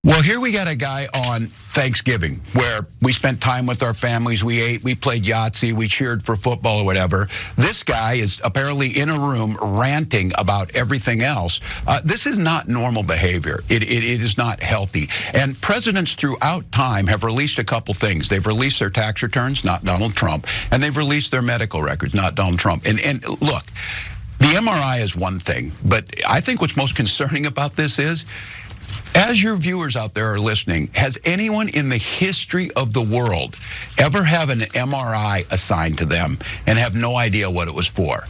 Well, here we got a guy on Thanksgiving where we spent time with our families, we ate, we played Yahtzee, we cheered for football or whatever. This guy is apparently in a room ranting about everything else. This is not normal behavior. It is not healthy. And presidents throughout time have released a couple things. They've released their tax returns, not Donald Trump, and they've released their medical records, not Donald Trump. And look, the MRI is one thing, but I think what's most concerning about this is, as your viewers out there are listening, has anyone in the history of the world ever have an MRI assigned to them and have no idea what it was for?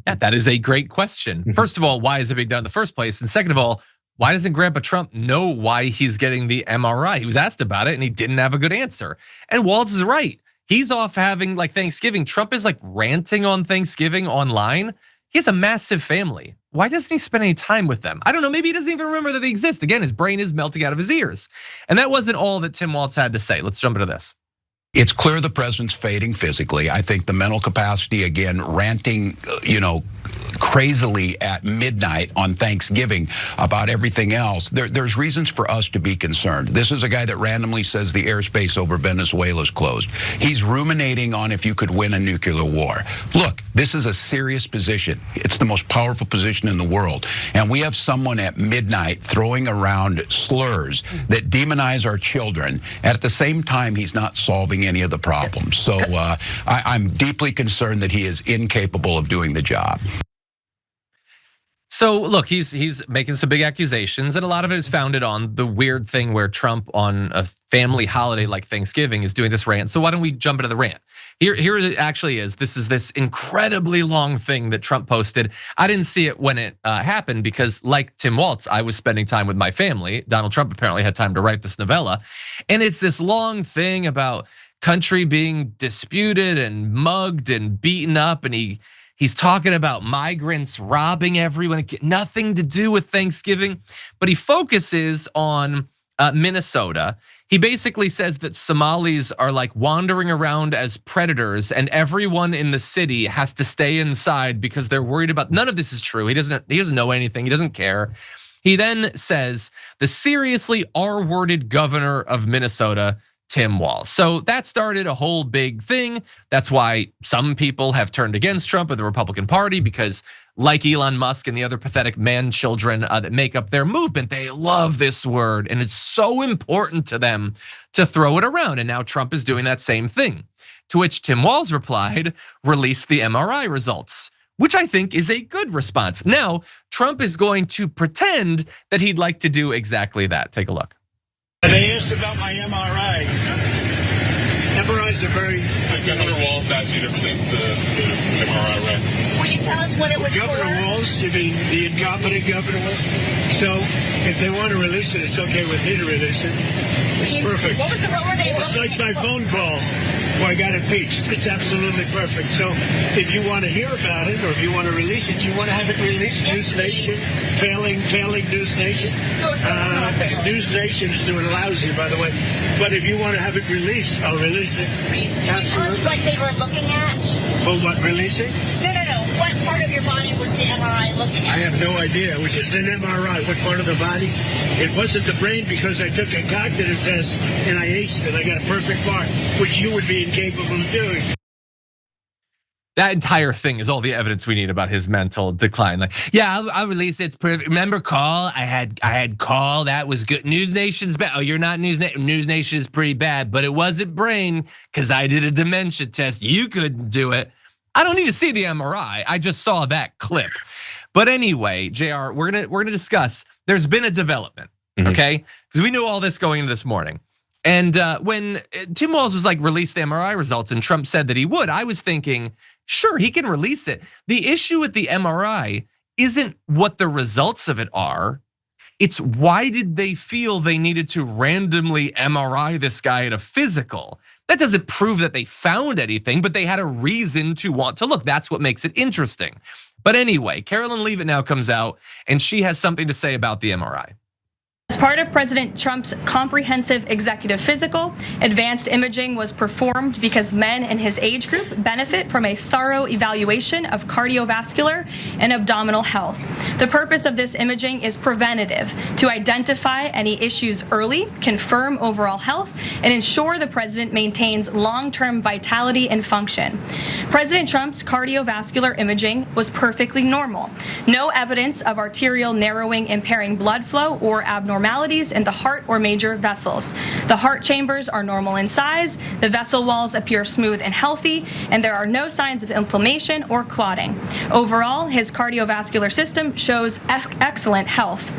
Yeah, that is a great question. First of all, why is it being done in the first place? And second of all, why doesn't Grandpa Trump know why he's getting the MRI? He was asked about it and he didn't have a good answer. And Walz is right. He's off having like Thanksgiving. Trump is like ranting on Thanksgiving online. He has a massive family. Why doesn't he spend any time with them? I don't know, maybe he doesn't even remember that they exist. Again, his brain is melting out of his ears. And that wasn't all that Tim Walz had to say. Let's jump into this. It's clear the president's fading physically. I think the mental capacity, again, ranting, crazily at midnight on Thanksgiving about everything else. There's reasons for us to be concerned. This is a guy that randomly says the airspace over Venezuela is closed. He's ruminating on if you could win a nuclear war. Look, this is a serious position. It's the most powerful position in the world. And we have someone at midnight throwing around slurs that demonize our children. And at the same time, he's not solving any of the problems. So I'm deeply concerned that he is incapable of doing the job. So look, he's making some big accusations, and a lot of it is founded on the weird thing where Trump on a family holiday like Thanksgiving is doing this rant. So why don't we jump into the rant? Here it actually is. This is this incredibly long thing that Trump posted. I didn't see it when it happened because, like Tim Walz, I was spending time with my family. Donald Trump apparently had time to write this novella, and it's this long thing about country being disputed and mugged and beaten up, and he's talking about migrants robbing everyone. It had nothing to do with Thanksgiving, but he focuses on Minnesota. He basically says that Somalis are like wandering around as predators and everyone in the city has to stay inside because they're worried about, none of this is true. He doesn't know anything, he doesn't care. He then says the seriously R-worded governor of Minnesota, Tim Walz. So that started a whole big thing. That's why some people have turned against Trump and the Republican Party, because like Elon Musk and the other pathetic man children that make up their movement, they love this word and it's so important to them to throw it around. And now Trump is doing that same thing. To which Tim Walz replied, release the MRI results, which I think is a good response. Now, Trump is going to pretend that he'd like to do exactly that. Take a look. They asked about my MRI. MRIs are very... Governor Walz asked you to release the MRI records. Will you tell us what it was Governor for? Walz, you mean the incompetent governor was? So if they want to release it, it's okay with me to release it. It's perfect. What were they It's like my phone call where I got impeached. It's absolutely perfect. So if you want to hear about it or if you want to release it, you want to have it released? Yes, News Nation, failing News Nation. News Nation is doing lousy, by the way. But if you want to have it released, I'll release it. Can you tell us what they were looking at? For what, releasing? No. What part of your body was the MRI looking at? I have no idea. It was just an MRI. What part of the body? It wasn't the brain because I took a cognitive test and I aced it. I got a perfect mark, which you would be incapable of doing. That entire thing is all the evidence we need about his mental decline. Like, yeah, I'll release it. It's perfect. Remember Call? I had Call. That was good. News Nation's bad. Oh, you're not News Nation. News Nation is pretty bad, but it wasn't brain because I did a dementia test. You couldn't do it. I don't need to see the MRI. I just saw that clip. But anyway, JR, we're gonna discuss. There's been a development, okay? Because we knew all this going into this morning. And when Tim Walz was like, release the MRI results, and Trump said that he would, I was thinking, sure, he can release it. The issue with the MRI isn't what the results of it are. It's why did they feel they needed to randomly MRI this guy at a physical? That doesn't prove that they found anything, but they had a reason to want to look. That's what makes it interesting. But anyway, Karoline Leavitt now comes out and she has something to say about the MRI. As part of President Trump's comprehensive executive physical, advanced imaging was performed because men in his age group benefit from a thorough evaluation of cardiovascular and abdominal health. The purpose of this imaging is preventative, to identify any issues early, confirm overall health, and ensure the president maintains long-term vitality and function. President Trump's cardiovascular imaging was perfectly normal. No evidence of arterial narrowing impairing blood flow or abnormalities in the heart or major vessels. The heart chambers are normal in size, the vessel walls appear smooth and healthy, and there are no signs of inflammation or clotting. Overall, his cardiovascular system shows excellent health.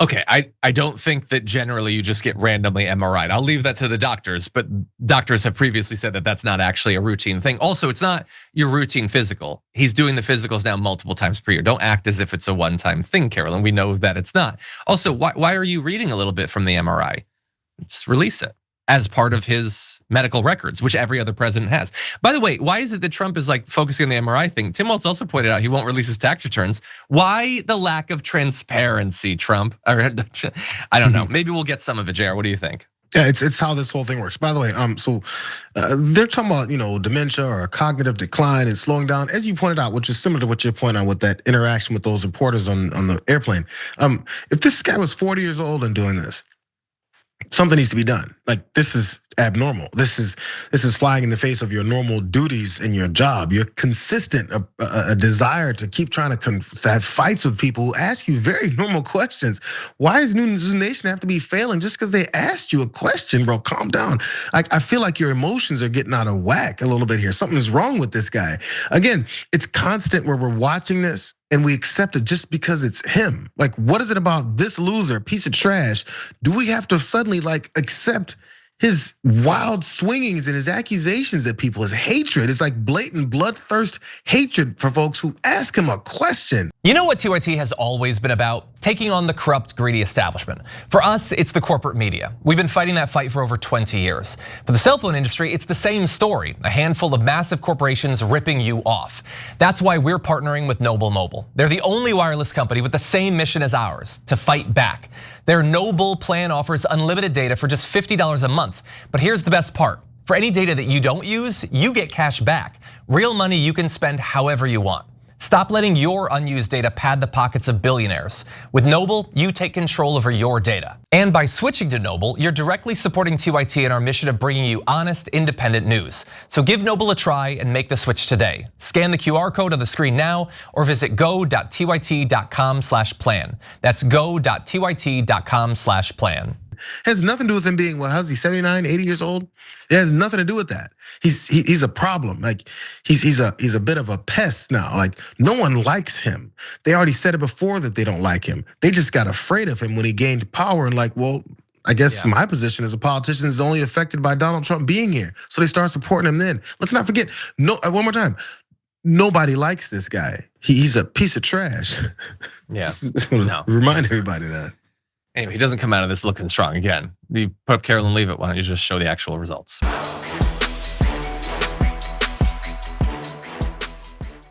Okay, I don't think that generally you just get randomly MRI'd. I'll leave that to the doctors, but doctors have previously said that that's not actually a routine thing. Also, it's not your routine physical. He's doing the physicals now multiple times per year. Don't act as if it's a one-time thing, Karoline. We know that it's not. Also, why are you reading a little bit from the MRI? Just release it as part of his medical records, which every other president has. By the way, why is it that Trump is like focusing on the MRI thing? Tim Walz also pointed out he won't release his tax returns. Why the lack of transparency, Trump? Or, I don't know. Maybe we'll get some of it, Jayar. What do you think? Yeah, it's how this whole thing works. By the way, they're talking about dementia or cognitive decline and slowing down, as you pointed out, which is similar to what you're pointing out with that interaction with those reporters on the airplane. If this guy was 40 years old and doing this, something needs to be done. Like, this is abnormal. This is flying in the face of your normal duties in your job. You're consistent, a desire to keep trying to have fights with people who ask you very normal questions. Why does News Nation have to be failing just because they asked you a question, bro? Calm down. I feel like your emotions are getting out of whack a little bit here. Something's wrong with this guy. Again, it's constant where we're watching this and we accept it just because it's him. Like, what is it about this loser, piece of trash? Do we have to suddenly accept his wild swingings and his accusations at people, his hatred? It's like blatant bloodthirst hatred for folks who ask him a question. You know what TYT has always been about? Taking on the corrupt, greedy establishment. For us, it's the corporate media. We've been fighting that fight for over 20 years. For the cell phone industry, it's the same story. A handful of massive corporations ripping you off. That's why we're partnering with Noble Mobile. They're the only wireless company with the same mission as ours, to fight back. Their Noble plan offers unlimited data for just $50 a month. But here's the best part. For any data that you don't use, you get cash back. Real money you can spend however you want. Stop letting your unused data pad the pockets of billionaires. With Noble, you take control over your data. And by switching to Noble, you're directly supporting TYT in our mission of bringing you honest, independent news. So give Noble a try and make the switch today. Scan the QR code on the screen now or visit go.tyt.com/plan. That's go.tyt.com/plan. Has nothing to do with him being, how's he, 79, 80 years old? It has nothing to do with that. He's a problem. Like, he's a bit of a pest now. Like, no one likes him. They already said it before that they don't like him. They just got afraid of him when he gained power and I guess my position as a politician is only affected by Donald Trump being here. So they start supporting him then. Let's not forget, one more time. Nobody likes this guy. He's a piece of trash. Yeah, no. Remind everybody that. Anyway, he doesn't come out of this looking strong. Again, you put up Karoline Leavitt. Why don't you just show the actual results?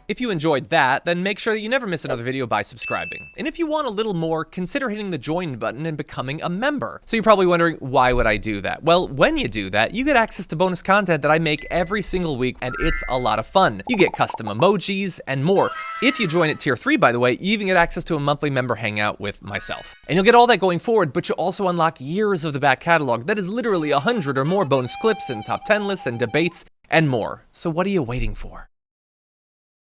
If you enjoyed that, then make sure that you never miss another video by subscribing. And if you want a little more, consider hitting the join button and becoming a member. So you're probably wondering, why would I do that? Well, when you do that, you get access to bonus content that I make every single week, and it's a lot of fun. You get custom emojis and more. If you join at tier 3, by the way, you even get access to a monthly member hangout with myself. And you'll get all that going forward, but you'll also unlock years of the back catalog that is literally 100 or more bonus clips and top 10 lists and debates and more. So what are you waiting for?